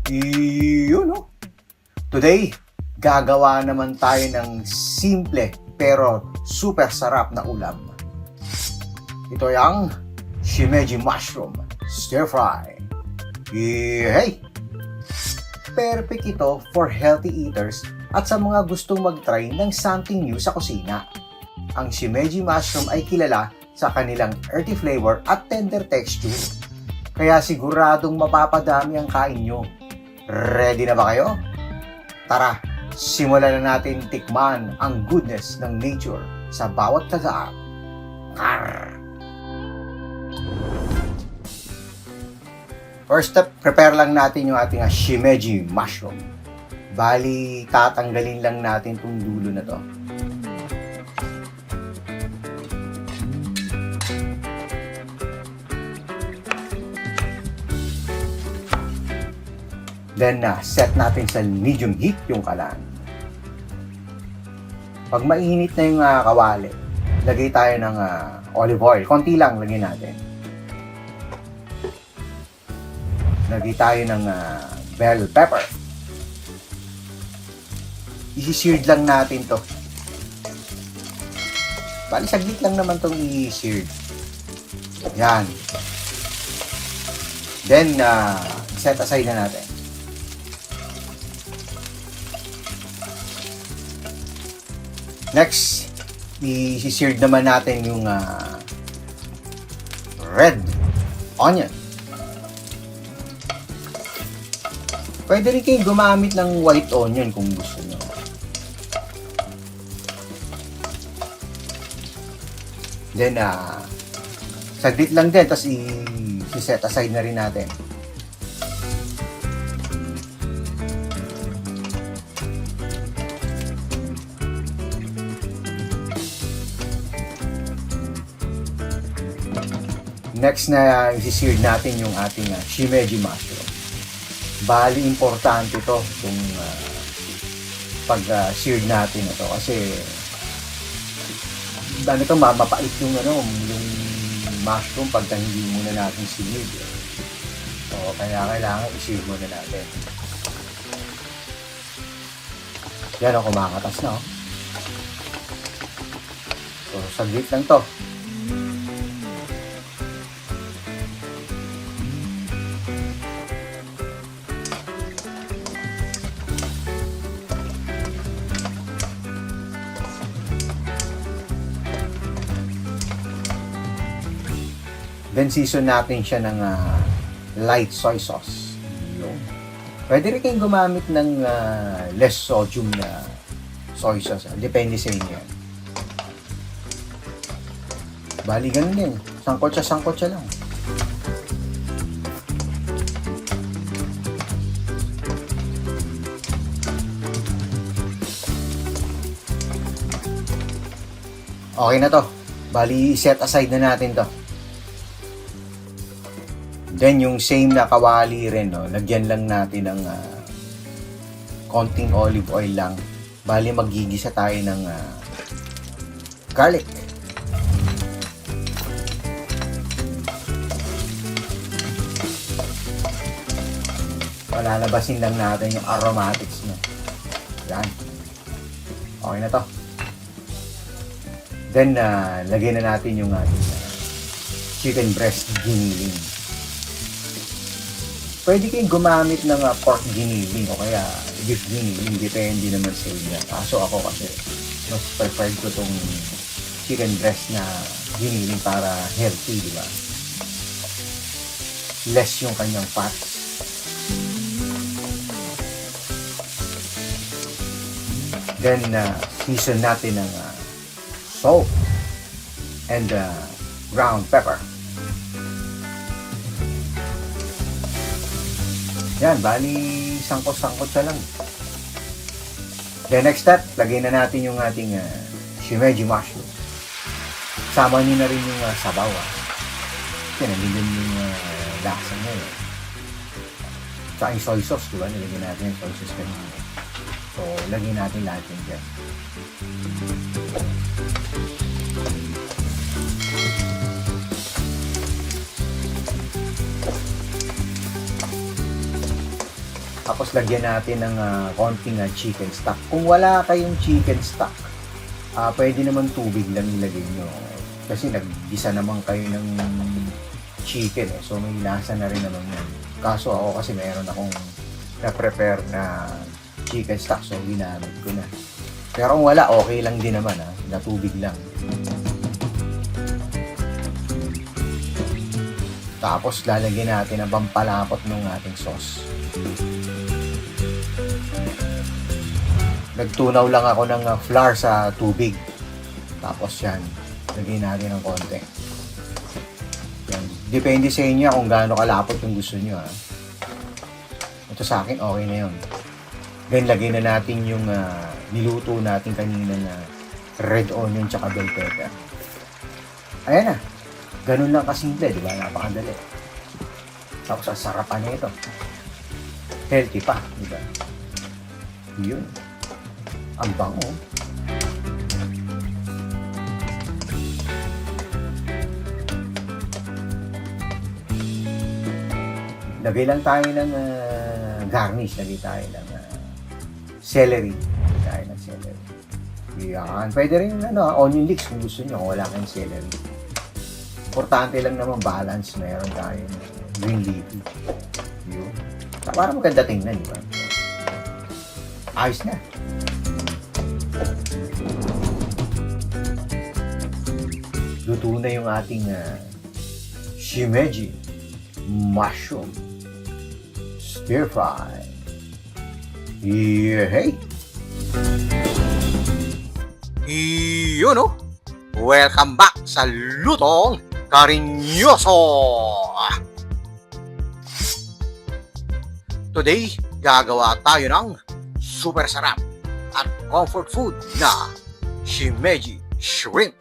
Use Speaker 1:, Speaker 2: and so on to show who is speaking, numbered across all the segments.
Speaker 1: Yun, no? Today, gagawa naman tayo ng simple pero super sarap na ulam. Ito yung shimeji mushroom stir fry. Hey! Perfect ito for healthy eaters at sa mga gustong mag-try ng something new sa kusina. Ang shimeji mushroom ay kilala sa kanilang earthy flavor at tender texture. Kaya siguradong mapapadami ang kain nyo. Ready na ba kayo? Tara, simulan na natin tikman ang goodness ng nature sa bawat tagaan. First step, prepare lang natin yung ating shimeji mushroom. Bali, tatanggalin lang natin itong dulo na to. Then, set natin sa medium heat yung kalan. Pag mainit na yung kawali, lagay tayo ng olive oil. Konti lang lagay natin. Lagay tayo ng bell pepper. I-seared lang natin to. Bali, saglit lang naman itong i-seared. Yan. Then, set aside na natin. Next, i-seared naman natin yung red onion. Pwede rin kayong gumamit ng white onion kung gusto nyo. Then, saglit lang din, tapos i-set aside na rin natin. Next na i-seared natin yung ating shimeji mushroom. Bali, importante to kung pag-seared natin ito kasi mapait yung yung mushroom pag hindi muna natin sinid. So, kaya kailangan i-seared muna natin. Yan o, kumakatas na. So, saglit lang to. Then, season natin siya ng light soy sauce. Yun. Pwede rin kayong gumamit ng less sodium na soy sauce. Depende sa inyo yan. Bali, ganun din. Sangkotsa lang. Okay na to. Bali, set aside na natin to. Then, yung same na kawali rin, no? Lagyan lang natin ng konting olive oil lang. Bali, maggigisa tayo ng garlic. Palalabasin lang natin yung aromatics niya. Yan. Okay na to. Then, lagyan na natin yung ating chicken breast giniling. Pwede kayong gumamit ng pork giniling o kaya beef giniling. Depende naman sa inyo. Kaso ako kasi mas preferred ko tong chicken breast na giniling para healthy, di ba? Less yung kanyang fats. Then, season natin ng salt and ground pepper. Yan, bali sangkot-sangkot siya lang. The next step, lagay na natin yung ating shimeji mushroom. Sama nyo na rin yung sabaw. Yan, nandun yung lasa niya. Tsaka yung soy sauce, diba? Nilagyan natin yung soy sauce kanina. So, lagyan natin lahat yung dyan. Tapos lagyan natin ng konting chicken stock. Kung wala kayong chicken stock, pwede naman tubig lang ilagay nyo. Kasi naggisa naman kayo ng chicken eh. So may lasa na rin naman yan. Kaso ako kasi meron akong na-prepare na chicken stock. So ginamit ko na. Pero kung wala, okay lang din naman na tubig lang. Tapos lalagyan natin ang pampalapot ng ating sauce. Nagtunaw lang ako ng flour sa tubig. Tapos yan, lagyan natin ng konti. Yan. Depende sa inyo kung gaano kalapot yung gusto nyo. Ito sa akin, okay na yun. Then lagyan na natin yung niluto natin kanina na red onion tsaka bell pepper. Ayan na. Ganun lang kasimple, di ba? Napakadali. Tapos ang sarapan nito. Healthy pa, di ba? Yun. Ang bango. Lagay lang tayo ng garnish. Lagay tayo ng celery. Lagay tayo ng celery. Yan. Pwede rin onion leeks kung gusto nyo. Kung wala kayong celery. Importante lang naman balance. Meron tayo green leafy. Yun. Para maganda tingnan, di ba? Ayos na. Luto na yung ating shimeji mushroom stir fry. Hey! Yun o! Welcome back sa Lutong Karinyoso! Today, gagawa tayo ng super sarap at comfort food na shimeji shrimp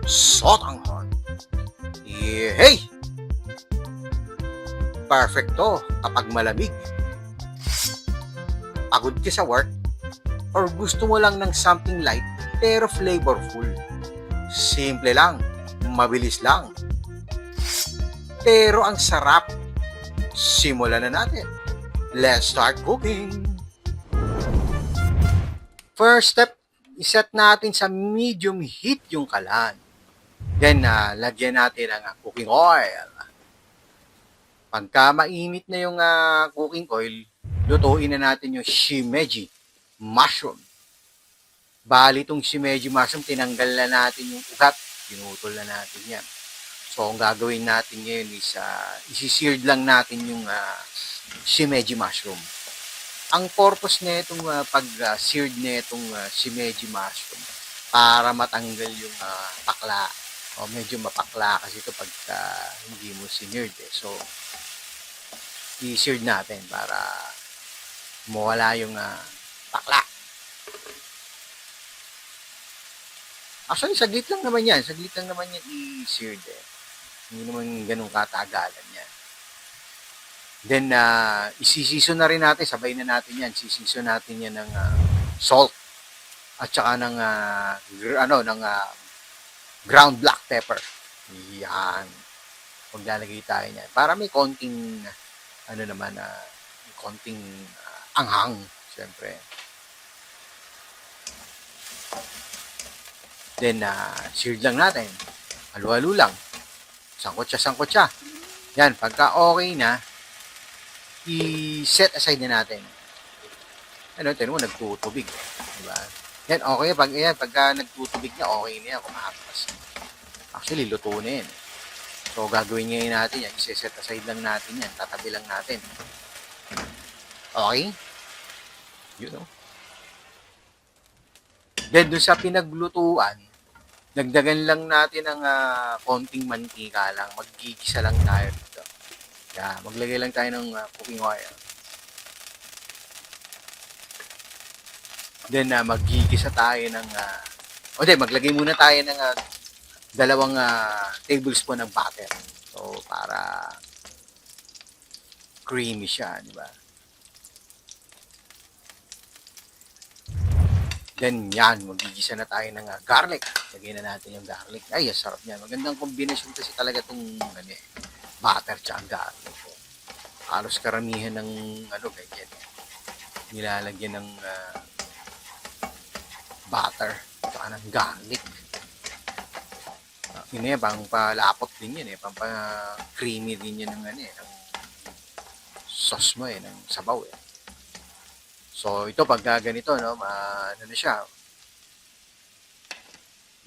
Speaker 1: sotanghon. Hey! Perfect to kapag malamig. Pagod ka sa work or gusto mo lang ng something light pero flavorful. Simple lang, mabilis lang. Pero ang sarap. Simulan na natin. Let's start cooking. First step, iset natin sa medium heat yung kalan. Then, lagyan natin ng cooking oil. Pagka mainit na yung cooking oil, lutuin na natin yung shimeji mushroom. Bali itong shimeji mushroom, tinanggal na natin yung ugat. Pinutol na natin yan. So, ang gagawin natin ngayon is isi-seared lang natin yung shimeji mushroom. Ang purpose na itong pag-seared na itong shimeji mushroom para matanggal yung pakla. O medyo mapakla kasi ito pag hindi mo sineared eh. So, i-seared natin para mawala yung pakla. Actually, saglit lang naman yan. Saglit lang naman yan i-seared eh. Hindi naman ganun katagalan yan. Then, isisiso na rin natin. Sabay na natin yan. Sisiso natin yan ng salt. At saka ng, ng ground black pepper. Yan. Paglalagay tayo niyan. Para may konting, konting anghang. Siyempre. Then, seared lang natin. Halo-halo lang. Sangkot siya. Yan, pagka okay na, i-set aside na natin. Tignan mo, nagtutubig. Diba? Yan, okay. Pagka nagtutubig na, okay na yan. Kumakas. Actually, luto na yan. So, gagawin ngayon natin yan. I-set aside lang natin yan. Tatabi lang natin. Okay? Yun, no? Then, dun sa pinaglutuan, dagdagan lang natin ng konting mantika lang. Maggigisa lang tayo dito. Kaya, maglagay lang tayo ng cooking oil. Then, maggigisa tayo ng... maglagay muna tayo ng 2 tablespoon ng butter. So, para creamy siya, di ba? Then, yan, magigisa na tayo ng garlic. Lagyan na natin yung garlic. Ay, sarap niya. Magandang kombinasyon kasi talaga itong butter tsaka garlic. Halos karamihan ng ganyan.
Speaker 2: nilalagyan ng butter at ng garlic. Yun na yan, pang palapot din yan pang creamy din yan ng ng sauce mo ng sabaw So ito pag ganito no, ano na siya,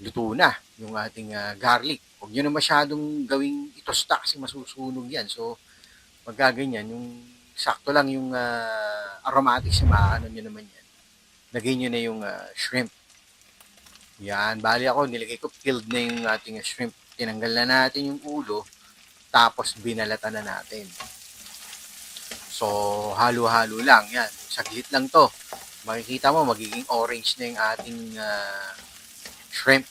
Speaker 2: luto na yung ating garlic. Huwag nyo na masyadong gawing itosta kasi masusunog yan. So pag ganyan, yung sakto lang yung aromatics na maano nyo naman yan. Lagay nyo na yung shrimp. Yan, bali ako, nilagay ko peeled na yung ating shrimp. Tinanggal na natin yung ulo, tapos binalatan na natin. So, halo-halo lang. Yan, saglit lang to. Makikita mo, magiging orange na yung ating shrimp.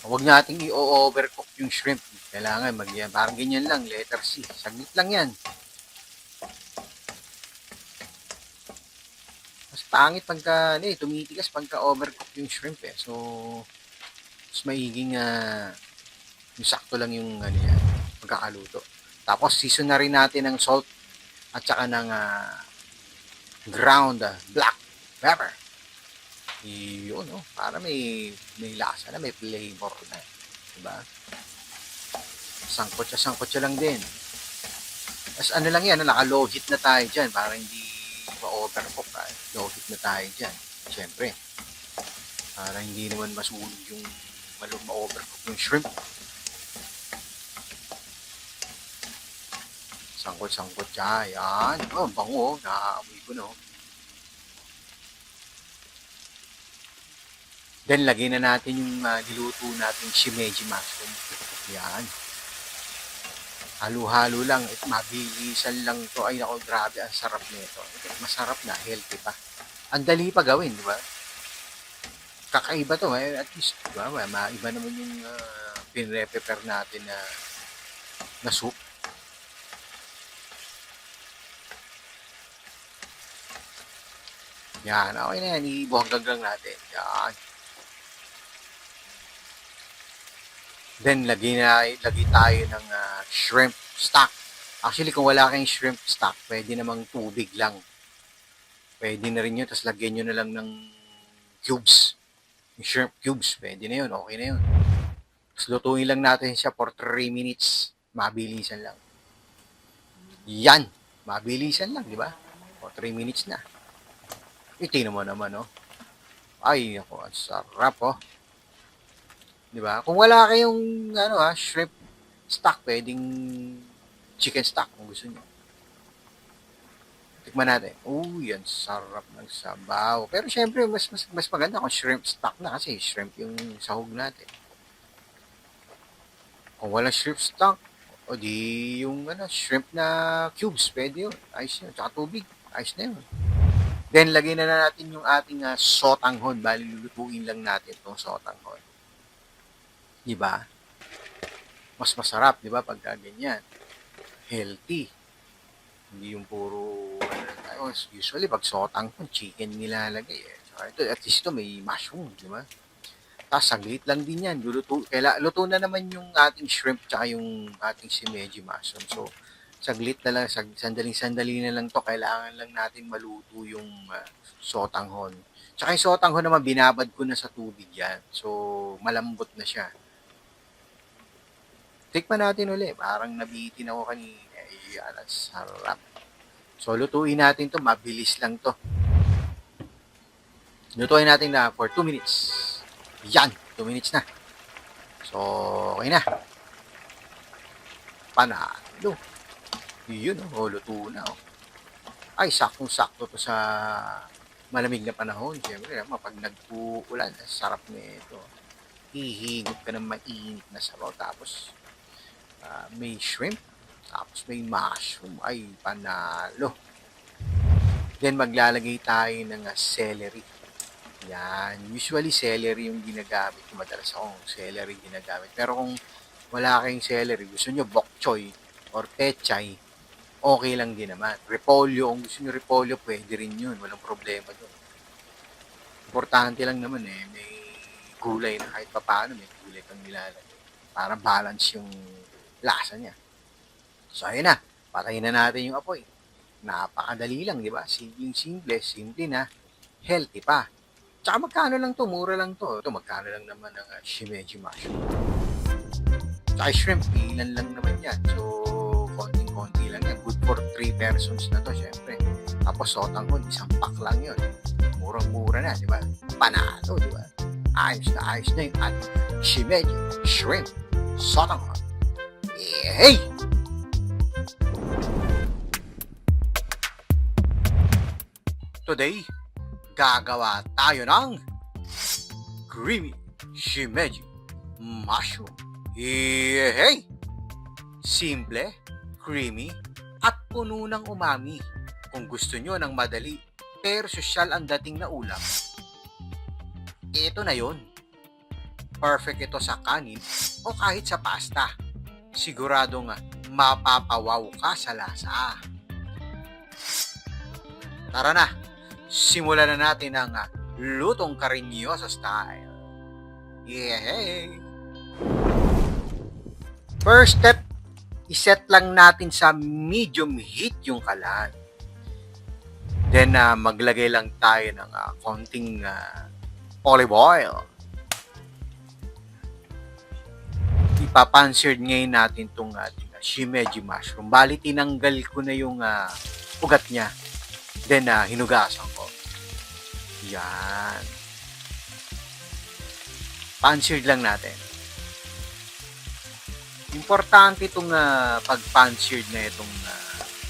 Speaker 2: Huwag nating i-overcook yung shrimp. Kailangan parang ganyan lang, letter C. Saglit lang yan. Mas pangit pagka, tumitigas pagka overcook yung shrimp So, mas maiging yung sakto lang yung yan, pagkakaluto. Tapos, season na rin natin ng salt at saka ng ground black pepper. Yun, para may lasa na, may flavor na. Diba? Sangkot siya lang din. Tapos ano lang yan, naka-low heat na tayo dyan para hindi ma-overcook. Low heat na tayo dyan. Siyempre. Para hindi naman masunog yung ma-overcook yung shrimp. Sangkot siya. Yan. Bango. Nakaamoy ko no. Then, lagyan na natin yung niluto natin shimeji mushroom. Yan. Halo-halo lang. Mabilisan lang to. Ay, nako, grabe. Ang sarap nito. Masarap na. Healthy pa. Ang dali pa gawin, di ba? Kakaiba to. At least, di ba? Maiba naman yung pinre-prepare natin na soup. Yan. Okay na yan. Ibuhanggang lang natin. Yan. Then, lagay tayo ng shrimp stock. Actually, kung wala kayong shrimp stock, pwede namang tubig lang. Pwede na rin yun. Tapos, lagyan nyo na lang ng cubes. Yung shrimp cubes. Pwede na yun. Okay na yun. Tapos, lutuin lang natin siya for 3 minutes. Mabilisan lang. Yan. Mabilisan lang, di ba? For 3 minutes na. Tingnan mo naman, Ay, ako, ang sarap, Di ba? Kung wala kayong shrimp stock, pwedeng chicken stock kung gusto niyo. Tikman natin. Yan sarap ng sabaw. Pero syempre mas maganda kung shrimp stock na kasi shrimp yung sahog natin. Kung wala shrimp stock, o di yung shrimp na cubes, pwede yun. Ayos yun. Tsaka tubig. Ayos na yun. Then, lagay na natin yung ating sotanghon. Bali, lulutuin lang natin itong sotanghon. Diba? Mas masarap, diba? Pagka ganyan. Healthy. Hindi yung puro, usually pag sotanghon, chicken nilalagay. Ito, at least ito may mushroom, diba? Tapos, saglit lang din yan. Luto na naman yung ating shrimp tsaka yung ating shimeji mushroom. So, saglit na lang, sandaling-sandali na lang to. Kailangan lang natin maluto yung sotanghon. Tsaka yung sotanghon naman, binabad ko na sa tubig yan. So, malambot na siya. Tikman natin uli. Parang nabitin ako kanina. Ayan, ang sarap. So, lutuin natin to. Mabilis lang to. Lutuin natin na for 2 minutes. Yan, 2 minutes na. So, okay na. Panalo. Yun, luto na. Ay, saktong-sakto to sa malamig na panahon. Siyempre, pag nag-uulan, sarap nito. Hihigop ka ng mainit na sabaw. Tapos, may shrimp. Tapos, may mushroom. Ay, panalo. Then, maglalagay tayo ng celery. Yan. Usually, celery yung ginagamit. Madalas akong celery ginagamit. Pero kung wala kayong celery, gusto nyo bok choy or pechay, okay lang din naman. Repolyo, kung gusto nyo repolyo, pwede rin yun. Walang problema doon. Importante lang naman may gulay na kahit papaano, may gulay kang nilalagay. Para balance yung lasa niya. So, ayun na. Patayin na natin yung apoy. Napakadali lang, di ba? Simple, simple na, healthy pa. Tsaka magkano lang to? Mura lang to. Ito, magkano lang naman ang shimeji mushroom. Tsaka shrimp, ilan lang naman yan. So, konting-konti lang yan. Good for 3 persons na to, syempre. Tapos sotanghon, isang pack lang yun. Murang-mura na, di ba? Panalo, di ba? Ayos na yung ating shimeji shrimp sotanghon. Hey! Today, gagawa tayo ng creamy shimeji mushroom. Hey! Simple, creamy, at puno ng umami. Kung gusto nyo ng madali pero sosyal ang dating na ulam, ito na yon. Perfect ito sa kanin o kahit sa pasta. Siguradong mapapawaw ka sa lasa. Tara na, simulan na natin ang lutong karinyoso style. Yay! First step, iset lang natin sa medium heat yung kalan. Then, maglagay lang tayo ng konting olive oil. Ipapanseared ngayon natin itong ating shimeji mushroom. Bali, tinanggal ko na yung ugat niya. Then, hinugasan ko. Yan. Panseared lang natin. Importante itong pag-panseared na itong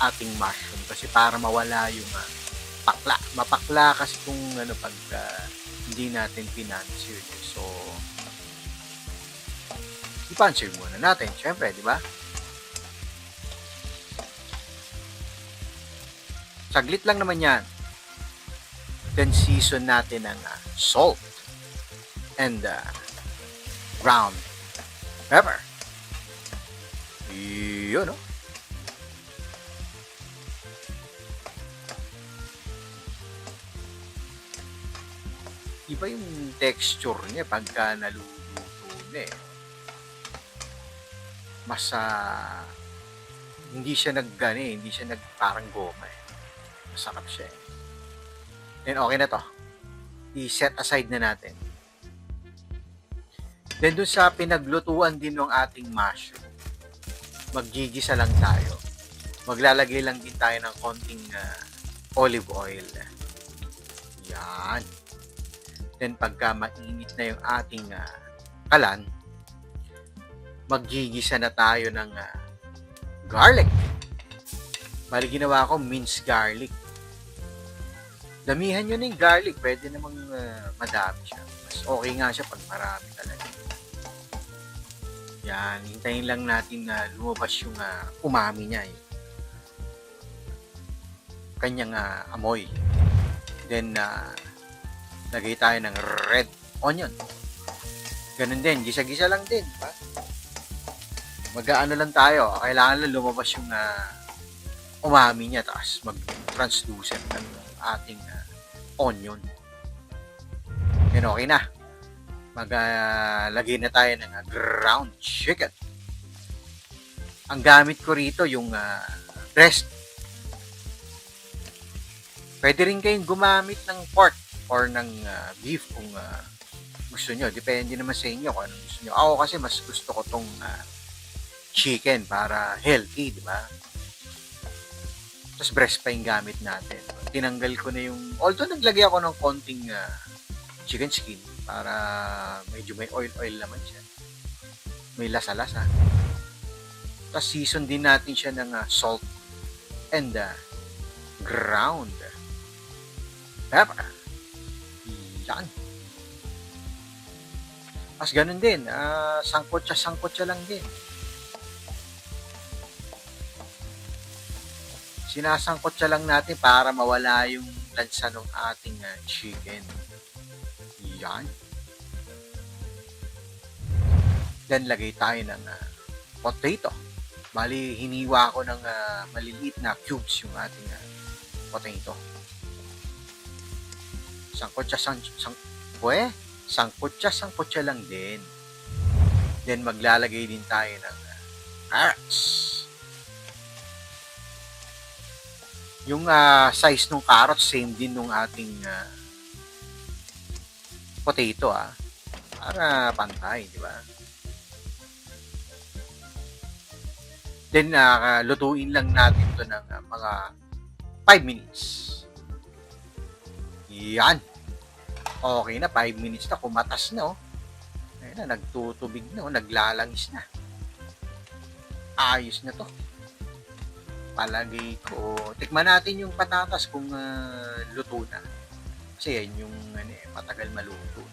Speaker 2: ating mushroom kasi para mawala yung pakla. Mapakla kasi kung pag hindi natin pinanseared. So, i-panseared muna natin. Siyempre, di ba? Saglit lang naman yan. Then, season natin ng salt and ground pepper. Yun, no? Iba yung texture niya pagka naluluto na eh. Mas hindi siya hindi siya parang goma eh. Masarap siya eh. Then okay na to. I-set aside na natin. Then dun sa pinaglutuan din ng ating mushroom, maggigisa lang tayo. Maglalagay lang din tayo ng konting olive oil. Yan. Then pagka mainit na yung ating kalan, maggigisa na tayo ng garlic. Bali ginawa ko minced garlic. Damihan nyo na yung garlic. Pwede namang madami siya. Mas okay nga siya pag marami talaga. Yan. Hintayin lang natin na lumabas yung umami niya. Kanyang amoy. Then, lagay tayo ng red onion. Ganun din. Gisa-gisa lang din. Diba? Mag-ano lang tayo. Kailangan lang lumabas yung umami niya. Tapos mag-translucent ng ating onion. Yan, okay na. Maglagay na tayo ng ground chicken. Ang gamit ko rito yung breast. Pwede rin kayong gumamit ng pork or ng beef kung gusto nyo. Depende naman sa inyo kung anong gusto nyo. Ako kasi mas gusto ko tong chicken para healthy, di ba? Tapos breast pa yung gamit natin. Tinanggal ko na yung, although naglagay ako ng konting chicken skin para medyo may oil naman siya. May lasa-lasa. Tapos season din natin siya ng salt and ground pepper. Yan. Tapos ganun din. Sangkotsa lang din. Sinasangkotsa lang natin para mawala yung lansa ng ating chicken. Yan. Then, lagay tayo ng potato. Bali, hiniwa ko ng maliliit na cubes yung ating potato. Sangkotsa lang din. Then, maglalagay din tayo ng carrots. Yung size ng carrot, same din nung ating potato para pantay, di ba? Then lutuin lang natin to ng mga 5 minutes. Yan. Okay na, 5 minutes na, kumatas na, oh. Ayun na, nagtutubig na, oh, naglalangis na. Ayos na to. Palagay ko, tikman natin yung patatas kung luto na. Kasi yan yung matagal maluto.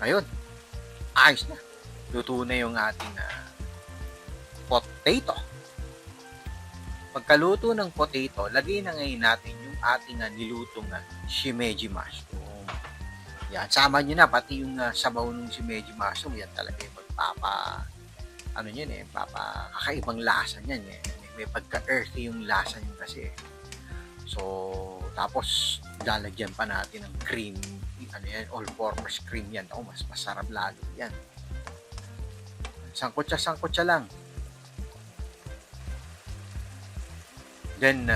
Speaker 2: Ayun. Ayos na. Luto na yung ating potato. Pagkaluto ng potato, lagay na ngayon natin yung ating nilutong shimeji mushroom. Yan, sama nyo na pati yung sabaw ng shimeji mushroom. Yan talaga yung kakaibang lasa niyan. May pagka-earthy yung lasa niyan kasi. So, tapos lalagyan pa natin ng cream. All-purpose cream yan. Mas masarap lalo yan. Sangkutsa lang. Then,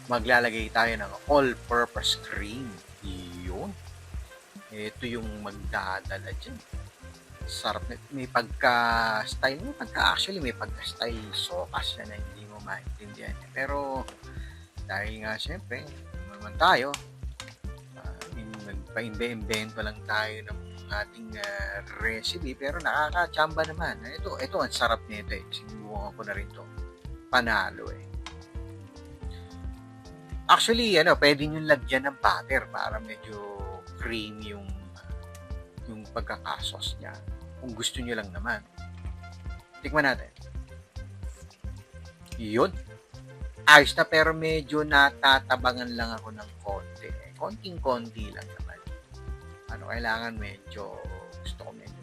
Speaker 2: maglalagay tayo ng all-purpose cream. Yun. Ito yung magdadala dyan. Sarap. May pagka-style. May pagka-style sokas na hindi mo maintindihan. Pero, dahil nga siyempre, naman tayo, nagpa-invento lang tayo ng ating recipe, pero nakakachamba naman. Ito ang sarap nito eh. Sinubukan ko na rin to. Panalo eh. Actually, pwede nyo lagyan ng butter para medyo creamy yung pagkakasos niya. Kung gusto nyo lang naman. Tikman natin. Yun. Ayos na, pero medyo natatabangan lang ako ng konti. Konting-konti lang naman. Kailangan gusto ko medyo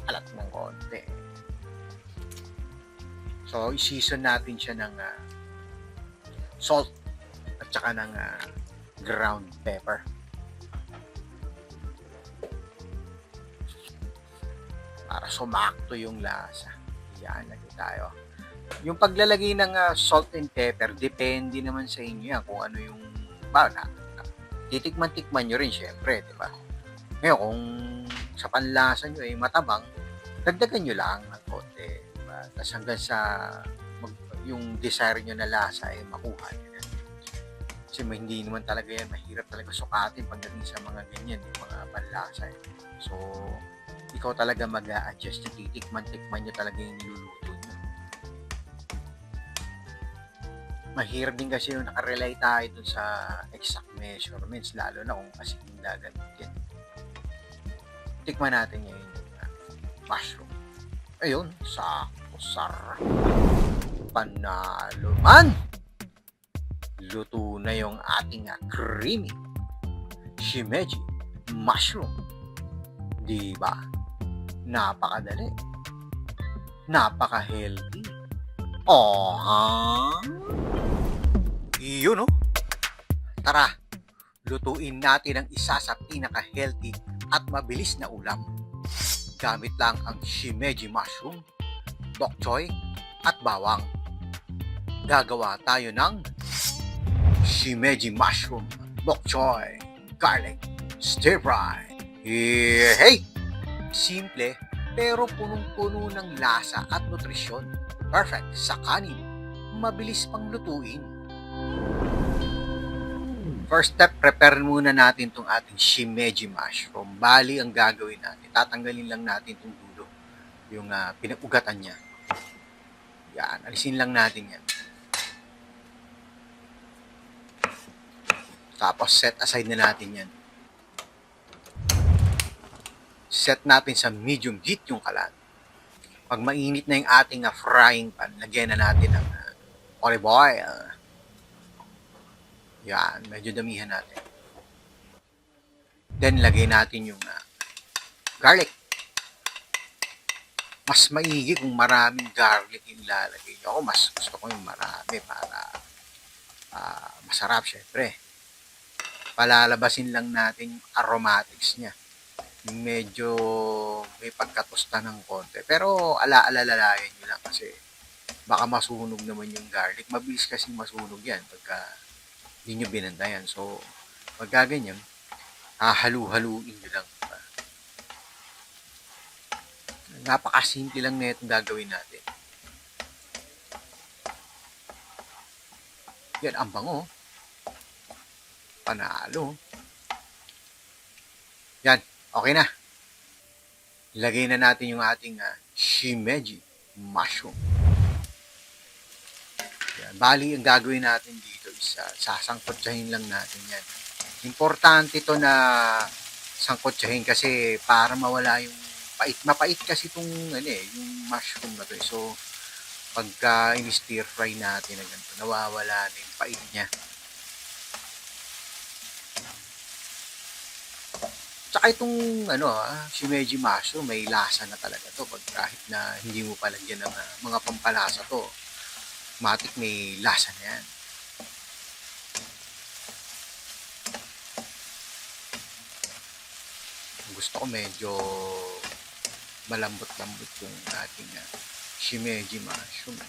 Speaker 2: alat ng konti. So, i-season natin siya ng salt at saka ng ground pepper. Para sumakto yung lasa. Yan, lagay tayo. Yung paglalagay ng salt and pepper, depende naman sa inyo yan kung ano yung titikman-tikman nyo rin syempre, di ba? Ngayon, kung sa panlasa nyo matabang, dagdagan nyo lang ng konti, di ba? Tapos hanggang sa yung desire nyo na lasa makuha nyo na. Kasi hindi naman talaga yan, mahirap talaga sukatin pagdating sa mga ganyan, yung mga panlasa. So, ikaw talaga mag-a-adjust, titikman-tikman nyo talaga yung niluluto nyo. Mahirap din kasi yung nakarelay tayo dun sa exact measurements, lalo na kung kasi yung gagamitin. Tikman natin ngayon yung mushroom. Ayun, sakto, sarap. Panalo man! Luto na yung ating creamy shimeji mushroom. Diba? Napakadali. Napaka-healthy. Yun, Tara, lutuin natin ang isa sa pinaka-healthy at mabilis na ulam. Gamit lang ang shimeji mushroom, bok choy, at bawang. Gagawa tayo ng shimeji mushroom, bok choy, garlic, stir fry. Hey! Simple, pero punong-puno ng lasa at nutrisyon. Perfect sa kanin. Mabilis pang lutuin. First step, prepare muna natin itong ating shimeji mushroom. Bali, ang gagawin natin, tatanggalin lang natin itong dulo. Yung pinag-ugatan niya. Yan, alisin lang natin yan. Tapos, set aside na natin yan. Set natin sa medium heat yung kalan. Pag mainit na yung ating frying pan, lagyan na natin ng olive oil. Yan, medyo damihan natin. Then, lagay natin yung garlic. Mas maigi kung maraming garlic yung lalagay nyo. Ako, mas gusto ko yung marami para masarap, syempre. Palalabasin lang natin yung aromatics niya. Yung medyo may pagkatosta ng konti. Pero alaalalayan nyo lang kasi baka masunog naman yung garlic. Mabilis kasing masunog yan pagka hindi nyo binantayan. So, pag gaganyan, hahalu-haluin nyo lang. Napakasimple lang na itong gagawin natin. Yan, ang bango. Panalo. Yan, okay na. Ilagay na natin yung ating shimeji mushroom. Yan, bali, ang gagawin natin dito is sasangkotsahin lang natin yan. Importante to na sangkotsahin kasi para mawala yung pait. Mapait kasi itong yung mushroom na to. So, pagka in-stir fry natin na ganito, nawawala na yung pait niya. Tsaka itong shimeji mushroom, may lasa na talaga to. Pag kahit na hindi mo palagyan ng mga pampalasa to, matik may lasa na yan. Gusto ko medyo malambot-lambot yung ating shimeji mushroom.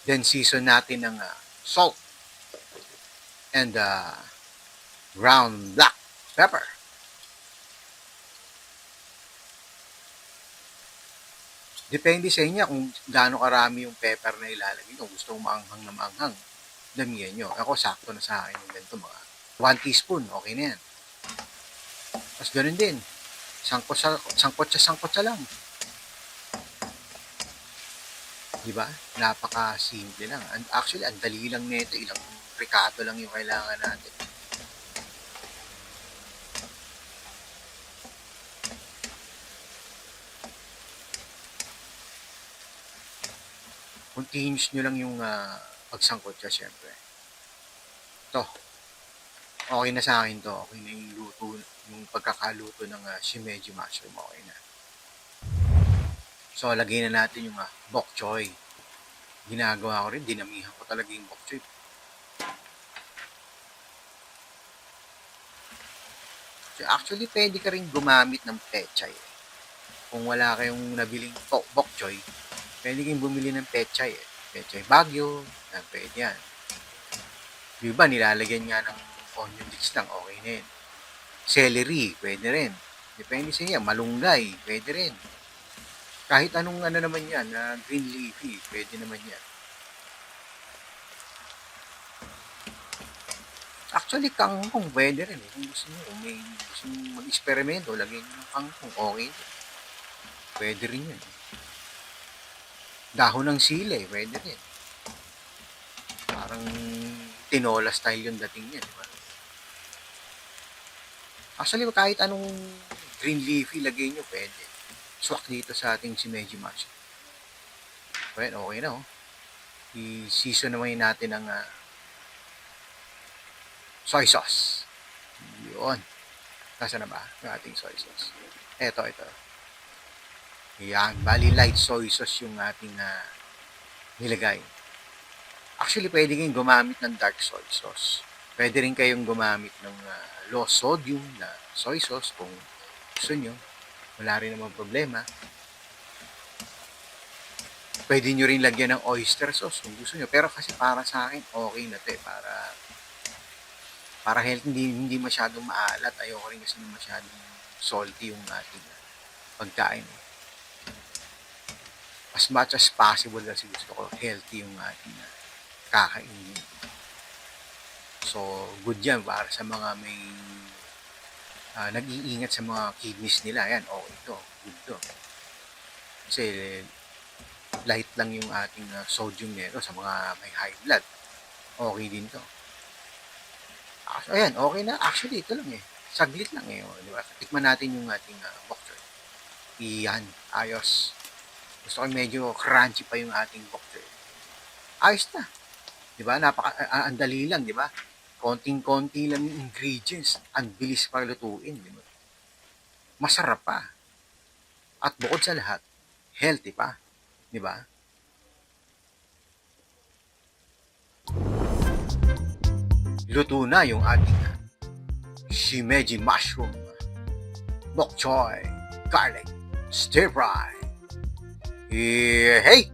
Speaker 2: Then season natin ng salt and ground black pepper. Depende sa inyo kung gaano karami yung pepper na ilalagay. Kung gusto mong maanghang na maanghang, damihan nyo. Ako, sakto na sa akin yung ganito, mga 1 teaspoon, okay na yan. Tapos ganun din, sangkot sa lang. Diba? Napaka-simple lang. And actually, ang dali lang nito. Ilang ricado lang yung kailangan natin. Continuous nyo lang yung pagsangkot siya, syempre. Ito. Okay na sa akin to. Okay na yung luto, yung pagkakaluto ng shimeji mushroom. Okay na. So, lagay na natin yung bok choy. Ginagawa ko rin, dinamihan ko talaga yung bok choy. So, actually, pwede ka rin gumamit ng pechay. Kung wala kayong nabiling bok choy, pwede kayong bumili ng pechay. Pechay Baguio, pwede yan. Diba, nilalagyan nga ng onion leeks lang, okay na yun. Celery, pwede rin. Depende sa inyo, malunggay, pwede rin. Kahit anong naman yan, green leafy, pwede naman yan. Actually, kangkong, pwede rin. Kung gusto nyo, kung may gusto nyo mag-experimento, lagyan nyo ng kangkong, okay. Pwede rin yun. Dahon ng sili, pwede rin. Parang tinola style yung dating niya, di ba? Actually, kahit anong green leafy lagay nyo, pwede. Swak dito sa ating shimeji mushroom. Well, okay na, oh. I-season naman natin ang soy sauce. Yun. Nasa na ba yung ating soy sauce? Ito. Yan. Bali, light soy sauce yung ating nilagay. Actually, pwede kayong gumamit ng dark soy sauce. Pwede rin kayong gumamit ng low sodium na soy sauce kung gusto nyo. Wala rin naman problema. Pwede nyo rin lagyan ng oyster sauce kung gusto nyo. Pero kasi para sa akin, okay na ito eh. Para health, hindi masyadong maalat. Ayoko rin kasi masyadong salty yung ating pagkain. As much as possible kasi gusto ko healthy yung ating kakainin. So, good yan para sa mga may nag-iingat sa mga kidneys nila. Yan, okay ito. Good to. Kasi light lang yung ating sodium nito sa mga may high blood. Okay din to. Ayan, okay na. Actually, ito lang eh. Saglit lang eh. Di ba? Tikman natin yung ating bok choy. Iyan, ayos. Gusto ko medyo crunchy pa yung ating bok choy. Ayos na. Di ba? Andali lang, di ba? Konting-konti lang yung ingredients. Ang bilis pa lutuin, di ba? Masarap pa. At bukod sa lahat, healthy pa. Di ba? luto na yung ating shimeji mushroom, bok choy, garlic, stir fry. Hey!